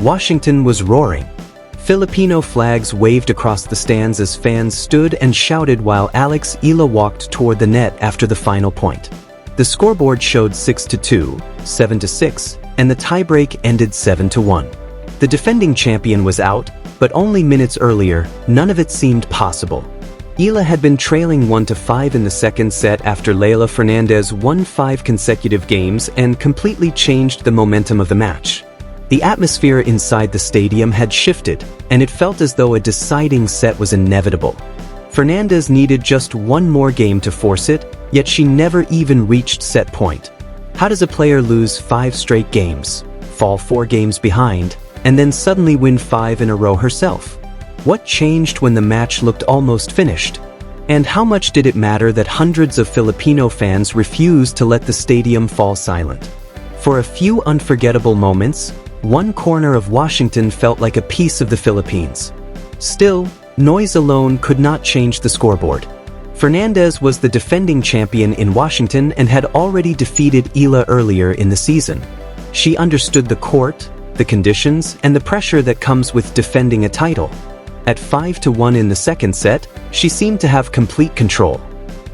Washington was roaring. Filipino flags waved across the stands as fans stood and shouted while Alex Eala walked toward the net after the final point. The scoreboard showed 6-2, 7-6, and the tiebreak ended 7-1. The defending champion was out, but only minutes earlier, none of it seemed possible. Eala had been trailing 1-5 in the second set after Fernandez won 5 consecutive games and completely changed the momentum of the match. The atmosphere inside the stadium had shifted, and it felt as though a deciding set was inevitable. Fernandez needed just one more game to force it, yet she never even reached set point. How does a player lose 5 straight games, fall 4 games behind, and then suddenly win 5 in a row herself? What changed when the match looked almost finished? And how much did it matter that hundreds of Filipino fans refused to let the stadium fall silent? For a few unforgettable moments, one corner of Washington felt like a piece of the Philippines. Still, noise alone could not change the scoreboard. Fernandez was the defending champion in Washington and had already defeated Eala earlier in the season. She understood the court, the conditions, and the pressure that comes with defending a title. At 5-1 in the second set, she seemed to have complete control.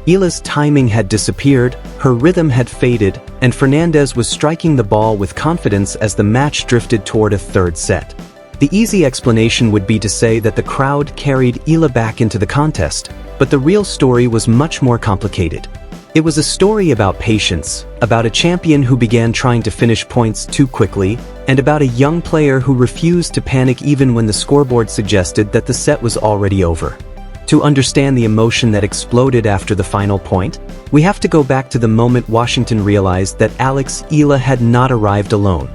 Eala's timing had disappeared, her rhythm had faded, and Fernandez was striking the ball with confidence as the match drifted toward a third set. The easy explanation would be to say that the crowd carried Eala back into the contest, but the real story was much more complicated. It was a story about patience, about a champion who began trying to finish points too quickly, and about a young player who refused to panic even when the scoreboard suggested that the set was already over. To understand the emotion that exploded after the final point, we have to go back to the moment Washington realized that Alex Eala had not arrived alone.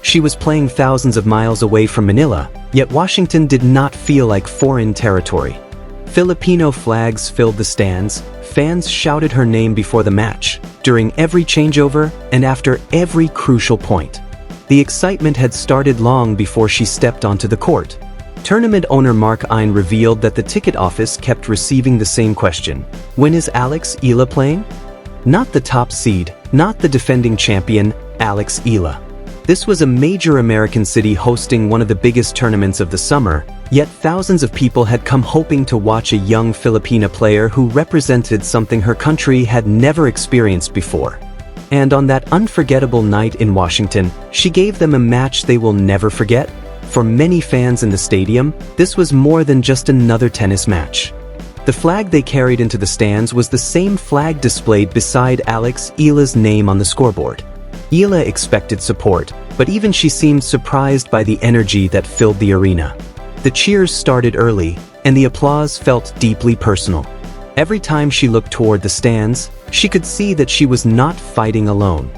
She was playing thousands of miles away from Manila, yet Washington did not feel like foreign territory. Filipino flags filled the stands, fans shouted her name before the match, during every changeover, and after every crucial point. The excitement had started long before she stepped onto the court. Tournament owner Mark Ein revealed that the ticket office kept receiving the same question: when is Alex Eala playing? Not the top seed, not the defending champion, Alex Eala. This was a major American city hosting one of the biggest tournaments of the summer, yet thousands of people had come hoping to watch a young Filipina player who represented something her country had never experienced before. And on that unforgettable night in Washington, she gave them a match they will never forget. For many fans in the stadium, this was more than just another tennis match. The flag they carried into the stands was the same flag displayed beside Alex Eala's name on the scoreboard. Eala expected support, but even she seemed surprised by the energy that filled the arena. The cheers started early, and the applause felt deeply personal. Every time she looked toward the stands, she could see that she was not fighting alone.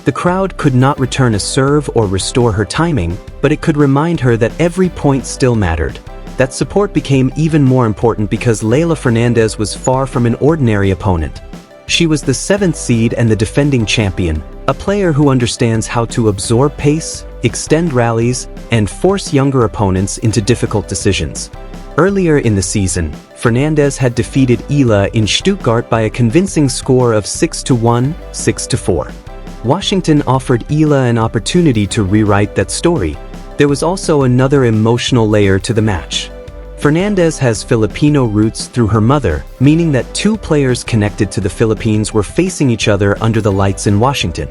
The crowd could not return a serve or restore her timing, but it could remind her that every point still mattered. That support became even more important because Fernandez was far from an ordinary opponent. She was the 7th seed and the defending champion, a player who understands how to absorb pace, extend rallies, and force younger opponents into difficult decisions. Earlier in the season, Fernandez had defeated Eala in Stuttgart by a convincing score of 6-1, 6-4. Washington offered Eala an opportunity to rewrite that story. There was also another emotional layer to the match. Fernandez has Filipino roots through her mother, meaning that 2 players connected to the Philippines were facing each other under the lights in Washington.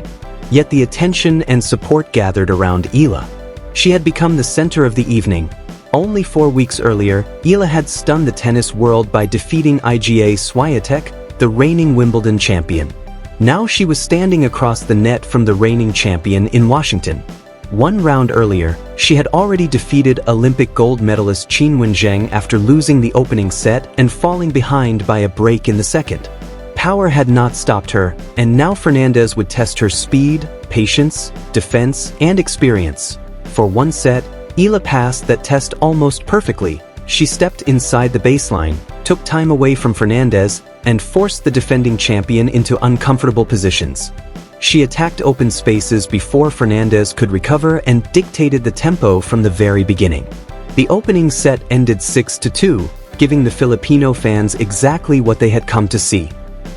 Yet the attention and support gathered around Eala. She had become the center of the evening. Only 4 weeks earlier, Eala had stunned the tennis world by defeating Iga Swiatek, the reigning Wimbledon champion. Now she was standing across the net from the reigning champion in Washington. 1 round earlier, she had already defeated Olympic gold medalist Qin Wenjing after losing the opening set and falling behind by a break in the second. Power had not stopped her, and now Fernandez would test her speed, patience, defense, and experience. For 1 set, Eala passed that test almost perfectly. She stepped inside the baseline, took time away from Fernandez, and forced the defending champion into uncomfortable positions. She attacked open spaces before Fernandez could recover and dictated the tempo from the very beginning. The opening set ended 6-2, giving the Filipino fans exactly what they had come to see.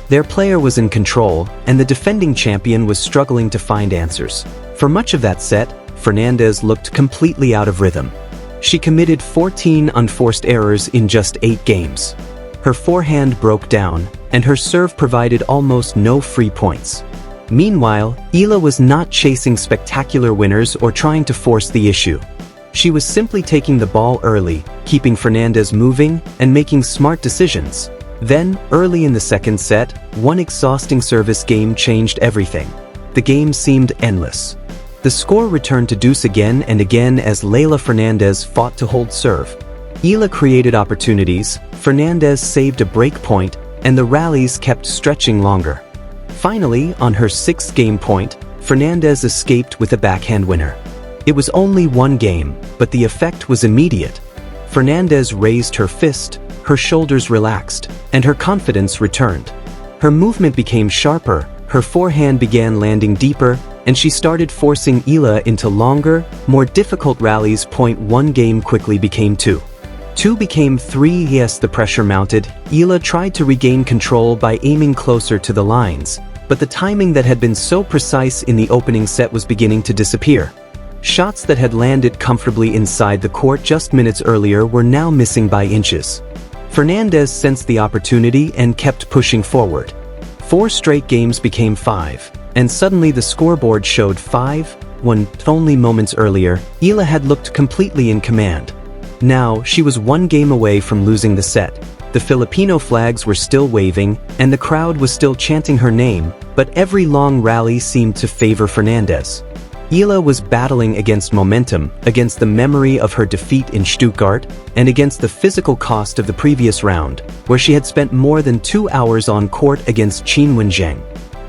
Their player was in control, and the defending champion was struggling to find answers. For much of that set, Fernandez looked completely out of rhythm. She committed 14 unforced errors in just 8 games. Her forehand broke down, and her serve provided almost no free points. Meanwhile, Eala was not chasing spectacular winners or trying to force the issue. She was simply taking the ball early, keeping Fernandez moving, and making smart decisions. Then, early in the second set, one exhausting service game changed everything. The game seemed endless. The score returned to deuce again and again as Leylah Fernandez fought to hold serve. Eala created opportunities, Fernandez saved a break point, and the rallies kept stretching longer. Finally, on her 6th game point, Fernandez escaped with a backhand winner. It was only one game, but the effect was immediate. Fernandez raised her fist, her shoulders relaxed, and her confidence returned. Her movement became sharper, her forehand began landing deeper, and she started forcing Eala into longer, more difficult rallies. 1 game quickly became 2. 2 became 3. Yes, the pressure mounted. Eala tried to regain control by aiming closer to the lines, but the timing that had been so precise in the opening set was beginning to disappear. Shots that had landed comfortably inside the court just minutes earlier were now missing by inches. Fernandez sensed the opportunity and kept pushing forward. 4 straight games became 5, and suddenly the scoreboard showed 5-1. Only moments earlier, Eala had looked completely in command. Now, she was 1 game away from losing the set. The Filipino flags were still waving, and the crowd was still chanting her name, but every long rally seemed to favor Fernandez. Eala was battling against momentum, against the memory of her defeat in Stuttgart, and against the physical cost of the previous round, where she had spent more than 2 hours on court against Qin Wenjing.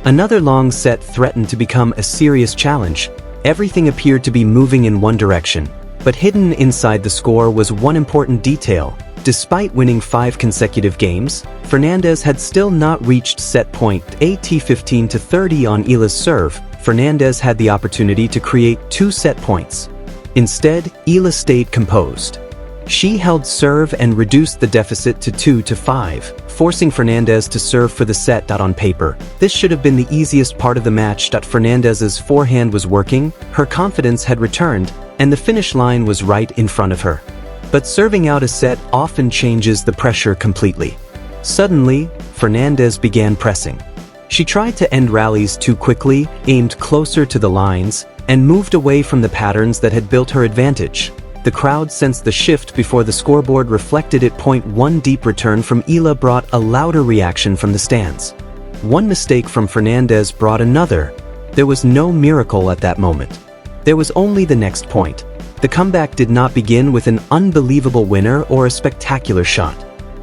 Another long set threatened to become a serious challenge. Everything appeared to be moving in one direction, but hidden inside the score was one important detail. Despite winning 5 consecutive games, Fernandez had still not reached set point. At 15-30 on Eala's serve, Fernandez had the opportunity to create 2 set points. Instead, Eala stayed composed. She held serve and reduced the deficit to 2-5, forcing Fernandez to serve for the set. On paper, this should have been the easiest part of the match. Fernandez's forehand was working, her confidence had returned, and the finish line was right in front of her. But serving out a set often changes the pressure completely. Suddenly, Fernandez began pressing. She tried to end rallies too quickly, aimed closer to the lines, and moved away from the patterns that had built her advantage. The crowd sensed the shift before the scoreboard reflected it. 1 deep return from Eala brought a louder reaction from the stands. 1 mistake from Fernandez brought another. There was no miracle at that moment. There was only the next point. The comeback did not begin with an unbelievable winner or a spectacular shot.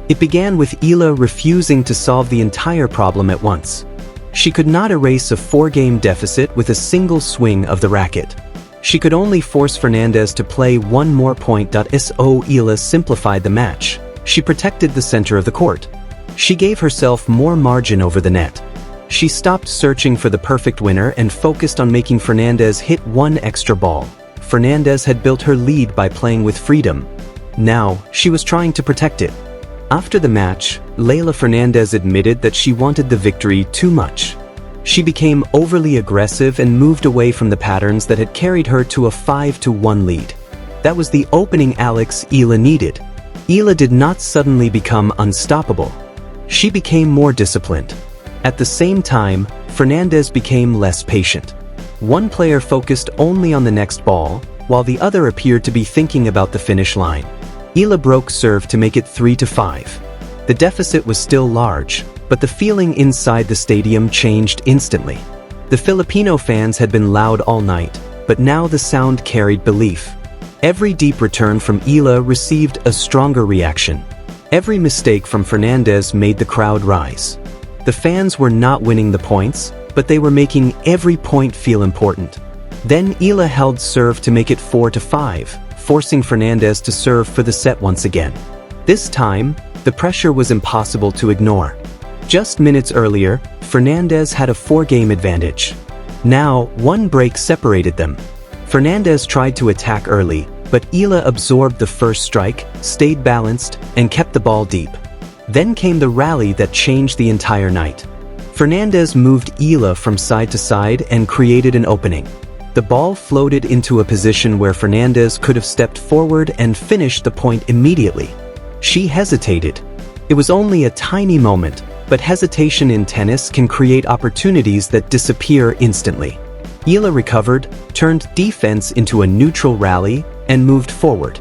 It began with Eala refusing to solve the entire problem at once. She could not erase a 4-game deficit with a single swing of the racket. She could only force Fernandez to play 1 more point. So Eala simplified the match. She protected the center of the court. She gave herself more margin over the net. She stopped searching for the perfect winner and focused on making Fernandez hit 1 extra ball. Fernandez had built her lead by playing with freedom. Now, she was trying to protect it. After the match, Leylah Fernandez admitted that she wanted the victory too much. She became overly aggressive and moved away from the patterns that had carried her to a 5-1 lead. That was the opening Alex Eala needed. Eala did not suddenly become unstoppable. She became more disciplined. At the same time, Fernandez became less patient. One player focused only on the next ball, while the other appeared to be thinking about the finish line. Eala broke serve to make it 3-5. The deficit was still large, but the feeling inside the stadium changed instantly. The Filipino fans had been loud all night, but now the sound carried belief. Every deep return from Eala received a stronger reaction. Every mistake from Fernandez made the crowd rise. The fans were not winning the points, but they were making every point feel important. Then Eala held serve to make it 4-5, forcing Fernandez to serve for the set once again. This time, the pressure was impossible to ignore. Just minutes earlier, Fernandez had a 4-game advantage. Now, 1 break separated them. Fernandez tried to attack early, but Eala absorbed the first strike, stayed balanced, and kept the ball deep. Then came the rally that changed the entire night. Fernandez moved Eala from side to side and created an opening. The ball floated into a position where Fernandez could have stepped forward and finished the point immediately. She hesitated. It was only a tiny moment, but hesitation in tennis can create opportunities that disappear instantly. Eala recovered, turned defense into a neutral rally, and moved forward.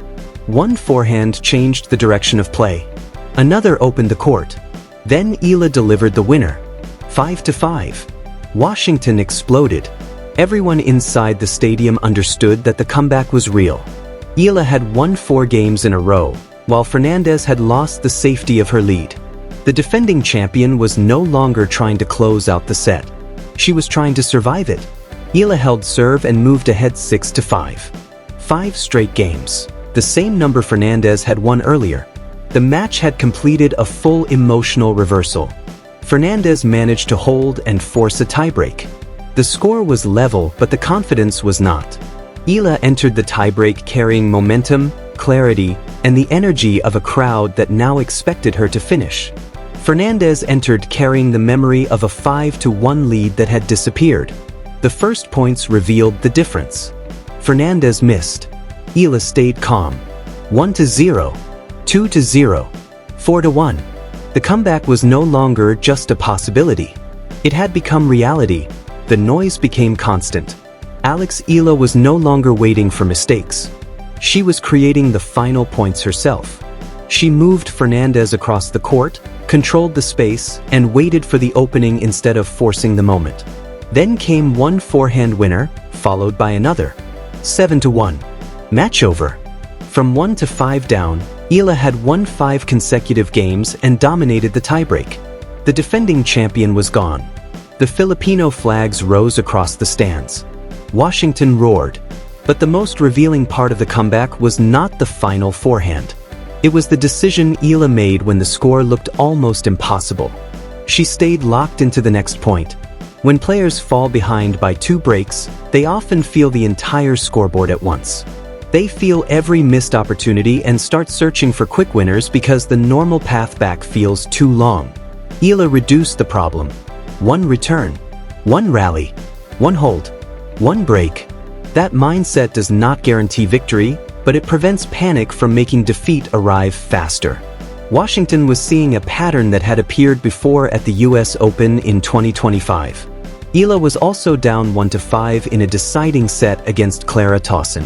One forehand changed the direction of play. Another opened the court. Then Eala delivered the winner. 5-5. Washington exploded. Everyone inside the stadium understood that the comeback was real. Eala had won 4 games in a row, while Fernandez had lost the safety of her lead. The defending champion was no longer trying to close out the set. She was trying to survive it. Eala held serve and moved ahead 6-5. 5 straight games, the same number Fernandez had won earlier. The match had completed a full emotional reversal. Fernandez managed to hold and force a tiebreak. The score was level, but the confidence was not. Eala entered the tiebreak carrying momentum, clarity, and the energy of a crowd that now expected her to finish. Fernandez entered carrying the memory of a 5-1 lead that had disappeared. The first points revealed the difference. Fernandez missed. Eala stayed calm. 1-0, 2-0, 4-1. The comeback was no longer just a possibility. It had become reality. The noise became constant. Alex Eala was no longer waiting for mistakes. She was creating the final points herself. She moved Fernandez across the court, controlled the space, and waited for the opening instead of forcing the moment. Then came one forehand winner, followed by another. 7-1. Match over. From 1-5 down, Eala had won 5 consecutive games and dominated the tiebreak. The defending champion was gone. The Filipino flags rose across the stands. Washington roared. But the most revealing part of the comeback was not the final forehand. It was the decision Eala made when the score looked almost impossible. She stayed locked into the next point. When players fall behind by 2 breaks, they often feel the entire scoreboard at once. They feel every missed opportunity and start searching for quick winners because the normal path back feels too long. Eala reduced the problem. 1 return, 1 rally, 1 hold, 1 break. That mindset does not guarantee victory, but it prevents panic from making defeat arrive faster. Washington was seeing a pattern that had appeared before at the US Open in 2025. Eala was also down 1-5 in a deciding set against Clara Tauson.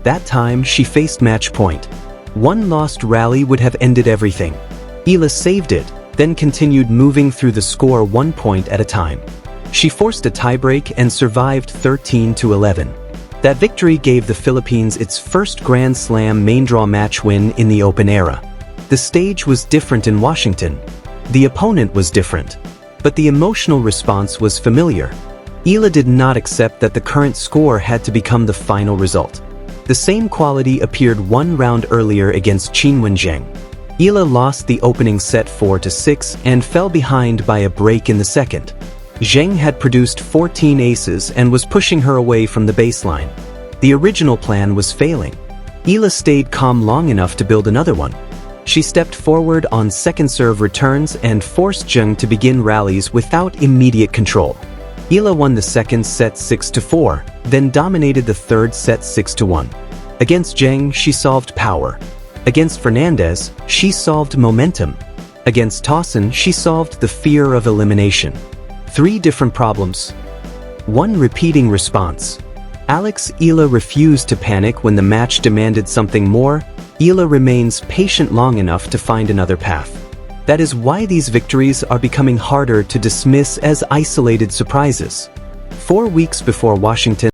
That time, she faced match point. One lost rally would have ended everything. Eala saved it, then continued moving through the score 1 point at a time. She forced a tiebreak and survived 13-11. That victory gave the Philippines its first Grand Slam main draw match win in the Open era. The stage was different in Washington. The opponent was different. But the emotional response was familiar. Eala did not accept that the current score had to become the final result. The same quality appeared 1 round earlier against Qinwen Zheng. Eala lost the opening set 4-6 and fell behind by a break in the second. Zheng had produced 14 aces and was pushing her away from the baseline. The original plan was failing. Eala stayed calm long enough to build another one. She stepped forward on second serve returns and forced Zheng to begin rallies without immediate control. Eala won the second set 6-4, then dominated the third set 6-1. Against Zheng, she solved power. Against Fernandez, she solved momentum. Against Tauson, she solved the fear of elimination. 3 different problems. 1 repeating response. Alex Eala refused to panic when the match demanded something more. Eala remains patient long enough to find another path. That is why these victories are becoming harder to dismiss as isolated surprises. 4 weeks before Washington